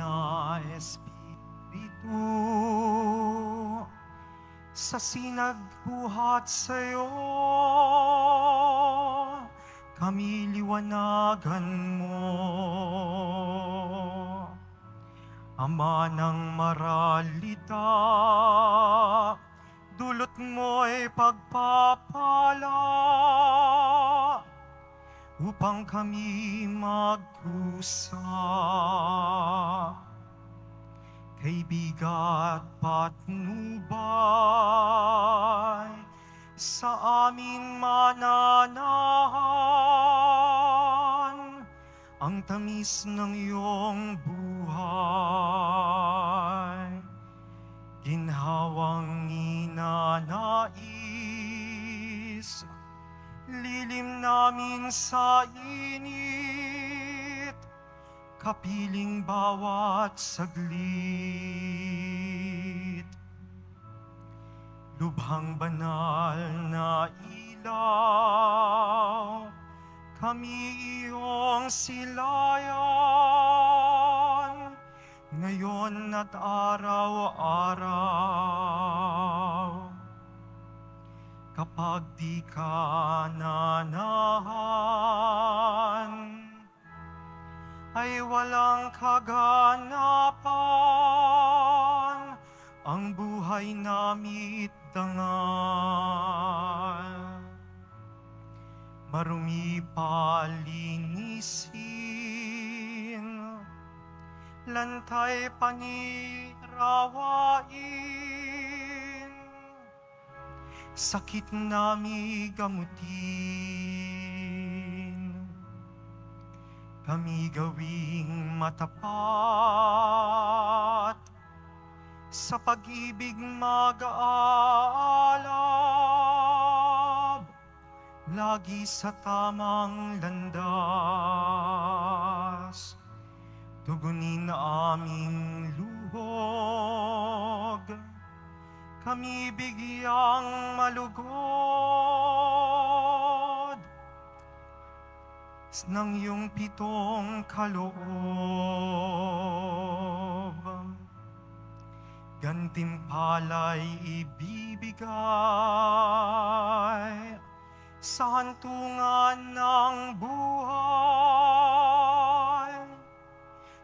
na Espiritu, sa sinagbuhat sa'yo, kami liwanagan mo. Ama ng maralita, dulot mo'y pagpapala, upang kami magkusa kay bigat patnubay sa amin mananahan ang tamis ng iyong buhay. Ginhawang ninanais, lilim namin sa init, kapiling bawat saglit. Lubhang banal na ilaw, kami iyong silayan, ngayon at araw-araw. Kapag di ka nanahan, ay walang kaganapan, ang buhay namit dangal. Marumi palinisin, lantay panirawain, sakit nami gamutin. Kami gawing matapat, sa pag-ibig mag-aalab, lagi sa tamang landas. Tugunin aming luhog, kami bigyang malugod ng iyong pitong kaloob. Gantimpala'y ibibigay sa hantungan ng buhay,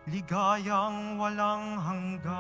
ligayang walang hanggan.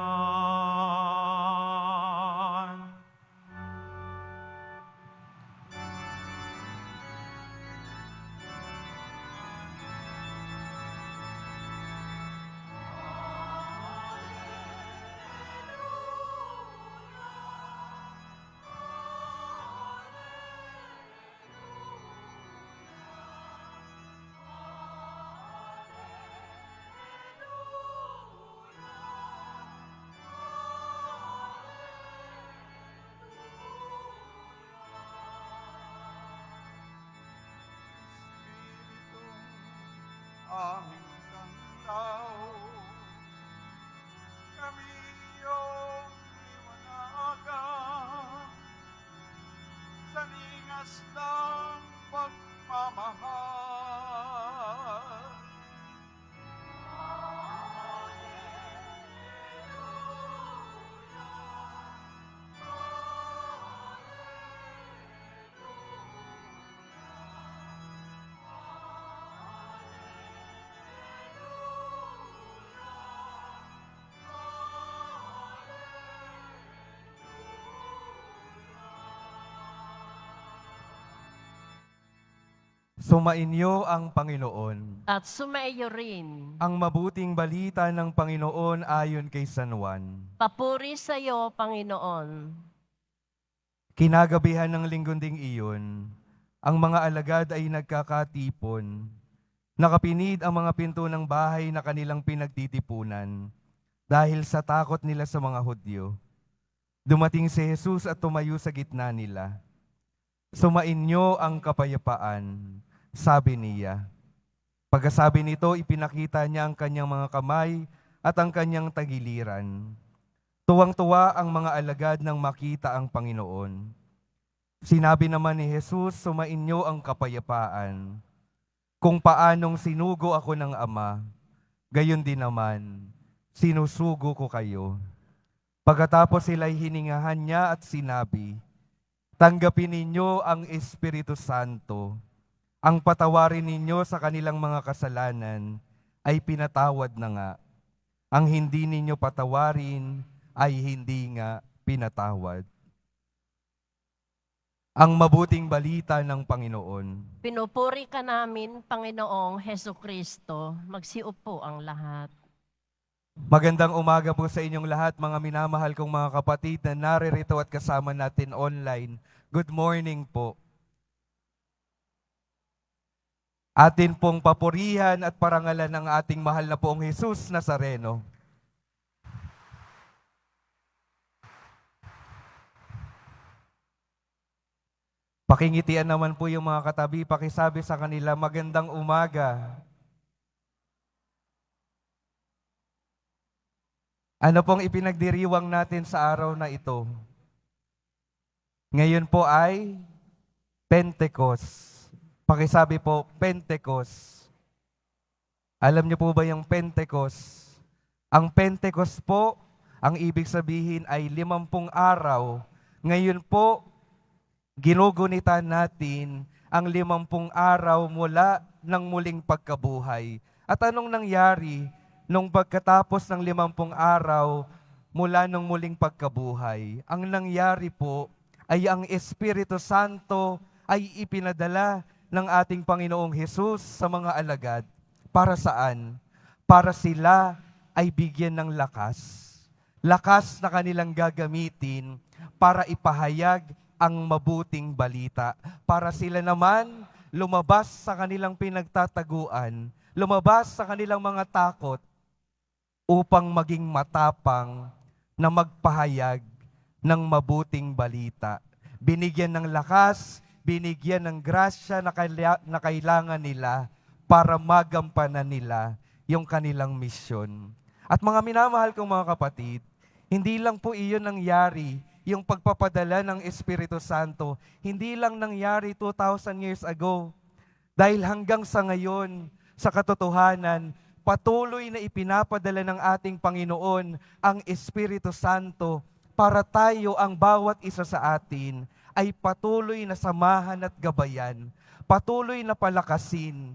Aming tanglaw, kami iyong liwanagan, sa ningas ng pagmamahal. Sumainyo ang Panginoon. At sumaiyo rin. Ang mabuting balita ng Panginoon ayon kay San Juan. Papuri sa iyo, Panginoon. Kinagabihan ng linggunding iyon, ang mga alagad ay nagkakatipon. Nakapinid ang mga pinto ng bahay na kanilang pinagtitipunan dahil sa takot nila sa mga Hudyo. Dumating si Jesus at tumayo sa gitna nila. Sumainyo ang kapayapaan, sabi niya. Pagkasabi nito, ipinakita niya ang kanyang mga kamay at ang kanyang tagiliran. Tuwang-tuwa ang mga alagad nang makita ang Panginoon. Sinabi naman ni Jesus, sumainyo ang kapayapaan. Kung paanong sinugo ako ng Ama, gayon din naman, sinusugo ko kayo. Pagkatapos sila'y hiningahan niya at sinabi, tanggapin ninyo ang Espiritu Santo. Ang patawarin ninyo sa kanilang mga kasalanan ay pinatawad na nga. Ang hindi ninyo patawarin ay hindi nga pinatawad. Ang mabuting balita ng Panginoon. Pinupuri ka namin, Panginoong Heso Kristo. Magsiupo ang lahat. Magandang umaga po sa inyong lahat, mga minamahal kong mga kapatid na naririto at kasama natin online. Good morning po. Atin pong papurihan at parangalan ng ating mahal na poong Jesus Nazareno. Pakingitian naman po yung mga katabi, pakisabi sa kanila, magandang umaga. Ano pong ipinagdiriwang natin sa araw na ito? Ngayon po ay Pentecost. Pakisabi po, Pentecost. Alam niyo po ba yung Pentecost? Ang Pentecost po, ang ibig sabihin ay 50 araw. Ngayon po, ginugunitan natin ang 50 araw mula ng muling pagkabuhay. At anong nangyari nung pagkatapos ng 50 araw mula ng muling pagkabuhay? Ang nangyari po ay ang Espiritu Santo ay ipinadala ng ating Panginoong Hesus sa mga alagad. Para saan? Para sila ay bigyan ng lakas. Lakas na kanilang gagamitin para ipahayag ang mabuting balita. Para sila naman lumabas sa kanilang pinagtataguan, lumabas sa kanilang mga takot upang maging matapang na magpahayag ng mabuting balita. Binigyan ng lakas, binigyan ng grasya na kailangan nila para magampanan nila yung kanilang misyon. At mga minamahal kong mga kapatid, hindi lang po iyon nangyari, yung pagpapadala ng Espiritu Santo, hindi lang nangyari 2,000 years ago. Dahil hanggang sa ngayon, sa katotohanan, patuloy na ipinapadala ng ating Panginoon ang Espiritu Santo para tayo, ang bawat isa sa atin, ay patuloy na samahan at gabayan, patuloy na palakasin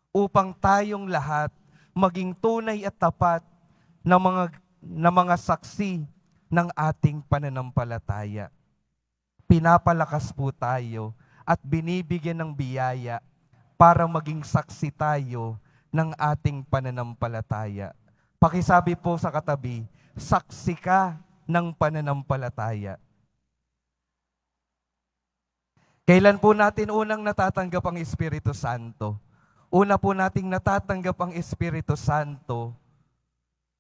upang tayong lahat maging tunay at tapat na mga saksi ng ating pananampalataya. Pinapalakas po tayo at binibigyan ng biyaya para maging saksi tayo ng ating pananampalataya. Pakisabi po sa katabi, saksi ka ng pananampalataya. Kailan po natin unang natatanggap ang Espiritu Santo? Una po nating natatanggap ang Espiritu Santo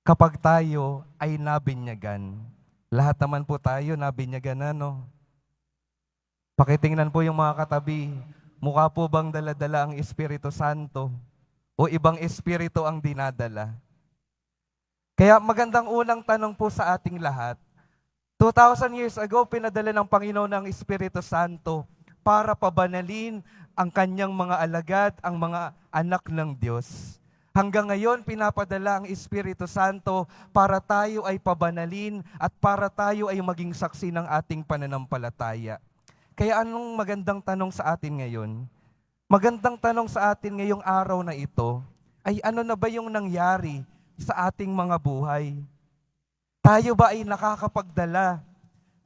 kapag tayo ay nabinyagan. Lahat naman po tayo nabinyagan na, no? Pakitingnan po yung mga katabi, mukha po bang daladala ang Espiritu Santo? O ibang espiritu ang dinadala? Kaya magandang unang tanong po sa ating lahat. 2,000 years ago, pinadala ng Panginoon ang Espiritu Santo para pabanalin ang kanyang mga alagad, ang mga anak ng Diyos. Hanggang ngayon, pinapadala ang Espiritu Santo para tayo ay pabanalin at para tayo ay maging saksi ng ating pananampalataya. Kaya anong magandang tanong sa atin ngayon? Magandang tanong sa atin ngayong araw na ito ay ano na ba yung nangyari sa ating mga buhay? Tayo ba ay nakakapagdala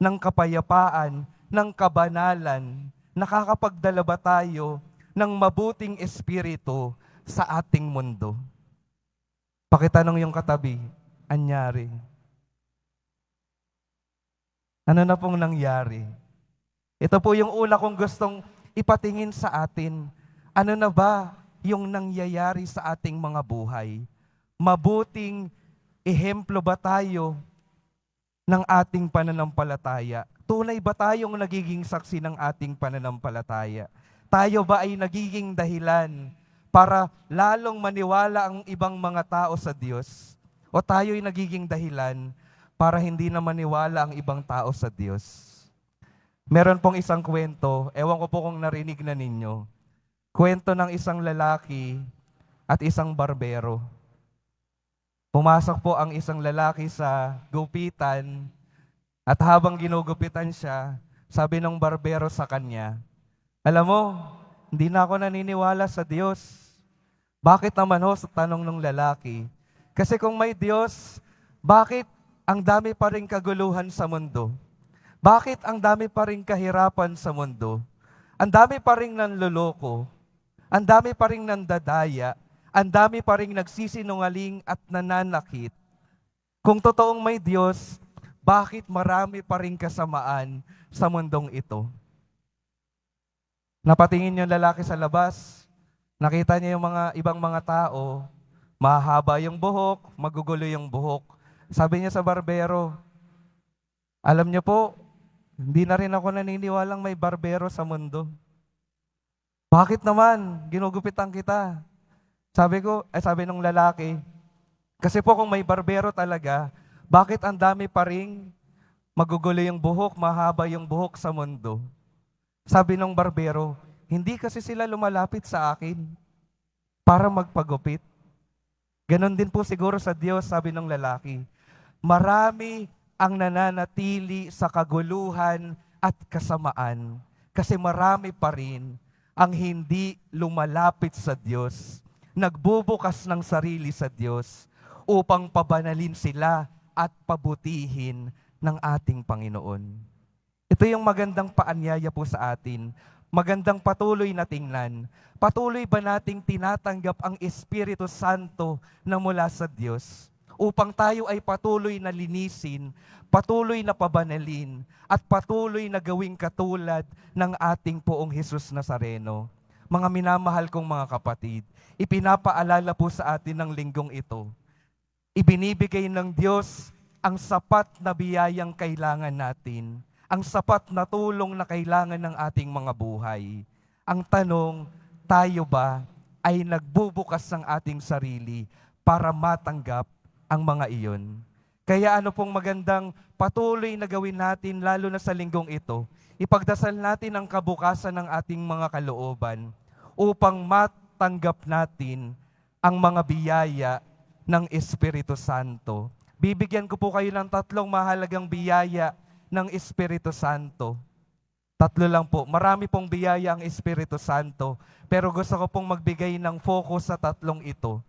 ng kapayapaan, ng kabanalan? Nakakapagdala ba tayo ng mabuting espiritu sa ating mundo? Pakitanong yung katabi, anyari. Ano na pong nangyari? Ito po yung una kong gustong ipatingin sa atin. Ano na ba yung nangyayari sa ating mga buhay? Mabuting ehemplo ba tayo ng ating pananampalataya? Tunay ba tayong nagiging saksi ng ating pananampalataya? Tayo ba ay nagiging dahilan para lalong maniwala ang ibang mga tao sa Diyos? O tayo'y nagiging dahilan para hindi na maniwala ang ibang tao sa Diyos? Meron pong isang kwento, ewan ko po kung narinig na ninyo. Kwento ng isang lalaki at isang barbero. Pumasok po ang isang lalaki sa gupitan at habang ginugupitan siya, sabi ng barbero sa kanya, alam mo, hindi na ako naniniwala sa Diyos. Bakit naman ho, sa tanong ng lalaki? Kasi kung may Diyos, bakit ang dami pa rin kaguluhan sa mundo? Bakit ang dami pa rin kahirapan sa mundo? Ang dami pa rin nanloloko, ang dami pa rin nandadaya, ang dami pa rin nagsisinungaling at nananakit. Kung totoong may Diyos, bakit marami pa rin kasamaan sa mundong ito? Napatingin yung lalaki sa labas, nakita niya yung mga ibang mga tao, mahaba yung buhok, magugulo yung buhok. Sabi niya sa barbero, alam niyo po, hindi na rin ako naniniwalang may barbero sa mundo. Bakit naman? Ginugupitan kita. Sabi ng lalaki, kasi po kung may barbero talaga, bakit ang dami pa ring magugulo yung buhok, mahaba yung buhok sa mundo? Sabi ng barbero, hindi kasi sila lumalapit sa akin para magpagupit. Ganon din po siguro sa Diyos, sabi ng lalaki. Marami ang nananatili sa kaguluhan at kasamaan kasi marami pa rin ang hindi lumalapit sa Diyos, nagbubukas ng sarili sa Diyos upang pabanalin sila at pabutihin ng ating Panginoon. Ito yung magandang paanyaya po sa atin, magandang patuloy na tingnan. Patuloy ba nating tinatanggap ang Espiritu Santo na mula sa Diyos upang tayo ay patuloy na linisin, patuloy na pabanalin, at patuloy na gawing katulad ng ating Poong Hesus Nazareno? Mga minamahal kong mga kapatid, ipinapaalala po sa atin ng linggong ito, ibinibigay ng Diyos ang sapat na biyayang kailangan natin, ang sapat na tulong na kailangan ng ating mga buhay. Ang tanong, tayo ba ay nagbubukas ng ating sarili para matanggap ang mga iyon? Kaya ano pong magandang patuloy na gawin natin lalo na sa linggong ito, ipagdasal natin ang kabukasan ng ating mga kalooban upang matanggap natin ang mga biyaya ng Espiritu Santo. Bibigyan ko po kayo ng 3 mahalagang biyaya ng Espiritu Santo. 3 lang po. Marami pong biyaya ang Espiritu Santo, pero gusto ko pong magbigay ng focus sa 3 ito.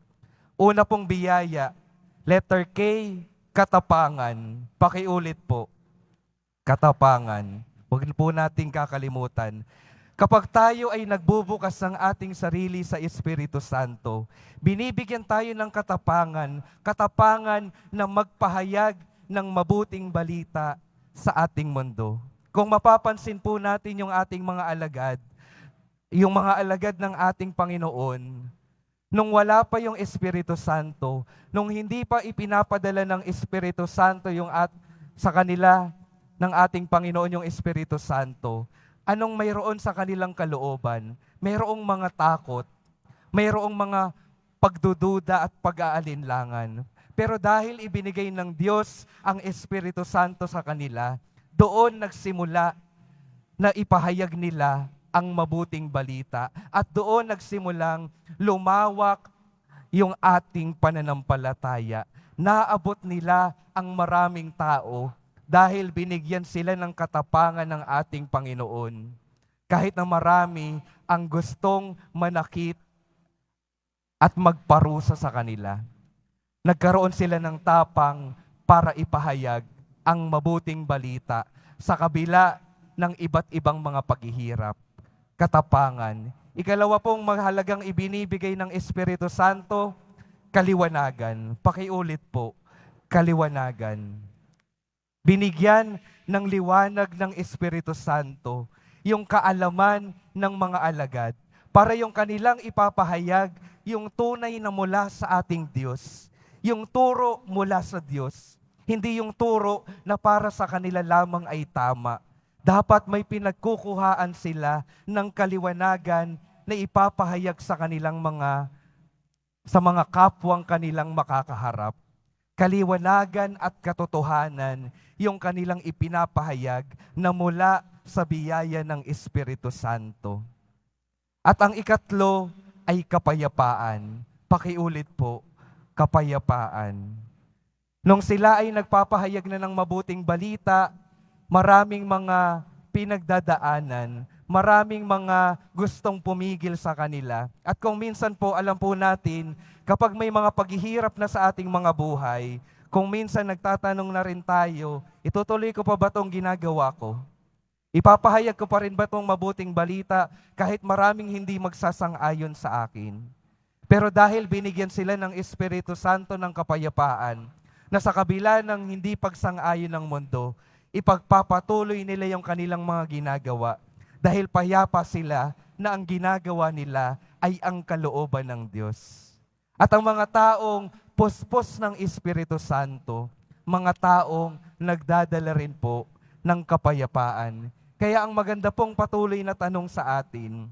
Una pong biyaya, letter K, katapangan. Pakiulit po, katapangan. Huwag po nating kakalimutan. Kapag tayo ay nagbubukas ng ating sarili sa Espiritu Santo, binibigyan tayo ng katapangan, katapangan na magpahayag ng mabuting balita sa ating mundo. Kung mapapansin po natin yung ating mga alagad, yung mga alagad ng ating Panginoon, nung wala pa yung Espiritu Santo, nung hindi pa ipinapadala ng Espiritu Santo sa kanila ng ating Panginoon yung Espiritu Santo, anong mayroon sa kanilang kalooban? Mayroong mga takot, mayroong mga pagdududa at pag-aalinlangan. Pero dahil ibinigay ng Diyos ang Espiritu Santo sa kanila, doon nagsimula na ipahayag nila ang mabuting balita. At doon nagsimulang lumawak yung ating pananampalataya. Naabot nila ang maraming tao dahil binigyan sila ng katapangan ng ating Panginoon. Kahit na marami ang gustong manakit at magparusa sa kanila, nagkaroon sila ng tapang para ipahayag ang mabuting balita sa kabila ng iba't ibang mga paghihirap. Katapangan. Ikalawa pong mahalagang ibinibigay ng Espiritu Santo, kaliwanagan. Pakiulit po, kaliwanagan. Binigyan ng liwanag ng Espiritu Santo yung kaalaman ng mga alagad para yung kanilang ipapahayag yung tunay na mula sa ating Diyos, yung turo mula sa Diyos, hindi yung turo na para sa kanila lamang ay tama. Dapat may pinagkukuhaan sila ng kaliwanagan na ipapahayag sa kanilang sa mga kapwang kanilang makakaharap. Kaliwanagan at katotohanan yung kanilang ipinapahayag na mula sa biyaya ng Espiritu Santo. At ang ikatlo ay kapayapaan. Pakiulit po, kapayapaan. Nung sila ay nagpapahayag na ng mabuting balita, maraming mga pinagdadaanan, maraming mga gustong pumigil sa kanila. At kung minsan po, alam po natin, kapag may mga paghihirap na sa ating mga buhay, kung minsan nagtatanong na rin tayo, itutuloy ko pa ba itong ginagawa ko? Ipapahayag ko pa rin ba itong mabuting balita kahit maraming hindi magsasang-ayon sa akin? Pero dahil binigyan sila ng Espiritu Santo ng kapayapaan, na sa kabila ng hindi pagsang-ayon ng mundo, ipagpapatuloy nila yung kanilang mga ginagawa dahil payapa sila na ang ginagawa nila ay ang kalooban ng Diyos. At ang mga taong puspos ng Espiritu Santo, mga taong nagdadala rin po ng kapayapaan. Kaya ang maganda pong patuloy na tanong sa atin,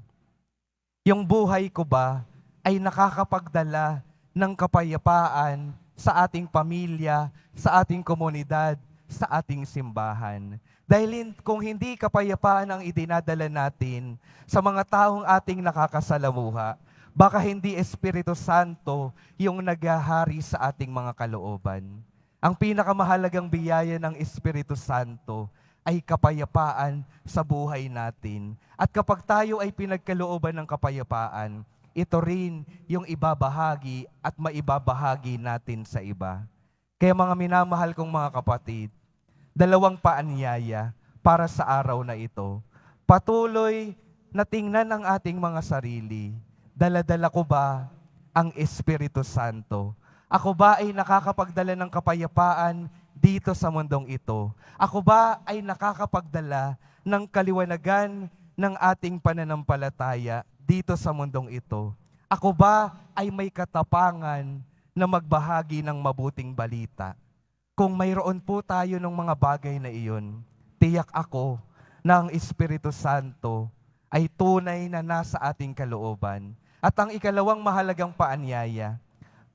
yung buhay ko ba ay nakakapagdala ng kapayapaan sa ating pamilya, sa ating komunidad, sa ating simbahan? Dahil kung hindi kapayapaan ang idinadala natin sa mga taong ating nakakasalamuha, baka hindi Espiritu Santo yung naghahari sa ating mga kalooban. Ang pinakamahalagang biyaya ng Espiritu Santo ay kapayapaan sa buhay natin. At kapag tayo ay pinagkalooban ng kapayapaan, ito rin yung ibabahagi at maibabahagi natin sa iba. Kaya mga minamahal kong mga kapatid, dalawang paanyaya para sa araw na ito. Patuloy na tingnan ang ating mga sarili. Dala-dala ko ba ang Espiritu Santo? Ako ba ay nakakapagdala ng kapayapaan dito sa mundong ito? Ako ba ay nakakapagdala ng kaliwanagan ng ating pananampalataya dito sa mundong ito? Ako ba ay may katapangan na magbahagi ng mabuting balita? Kung mayroon po tayo ng mga bagay na iyon, tiyak ako na ang Espiritu Santo ay tunay na nasa ating kalooban. At ang ikalawang mahalagang paanyaya,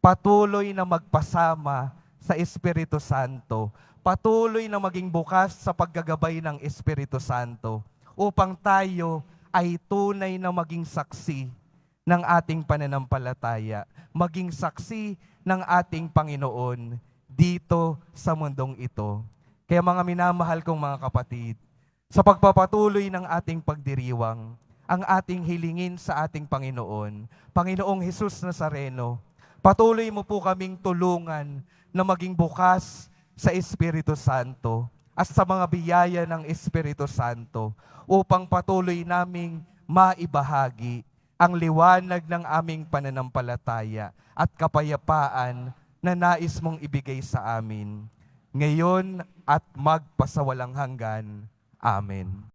patuloy na magpasama sa Espiritu Santo, patuloy na maging bukas sa paggagabay ng Espiritu Santo upang tayo ay tunay na maging saksi ng ating pananampalataya, maging saksi ng ating Panginoon dito sa mundong ito. Kaya mga minamahal kong mga kapatid, sa pagpapatuloy ng ating pagdiriwang, ang ating hilingin sa ating Panginoon, Panginoong Hesus Nazareno, patuloy mo po kaming tulungan na maging bukas sa Espiritu Santo at sa mga biyaya ng Espiritu Santo upang patuloy naming maibahagi ang liwanag ng aming pananampalataya at kapayapaan na nais mong ibigay sa amin, ngayon at magpasawalang hanggan. Amen.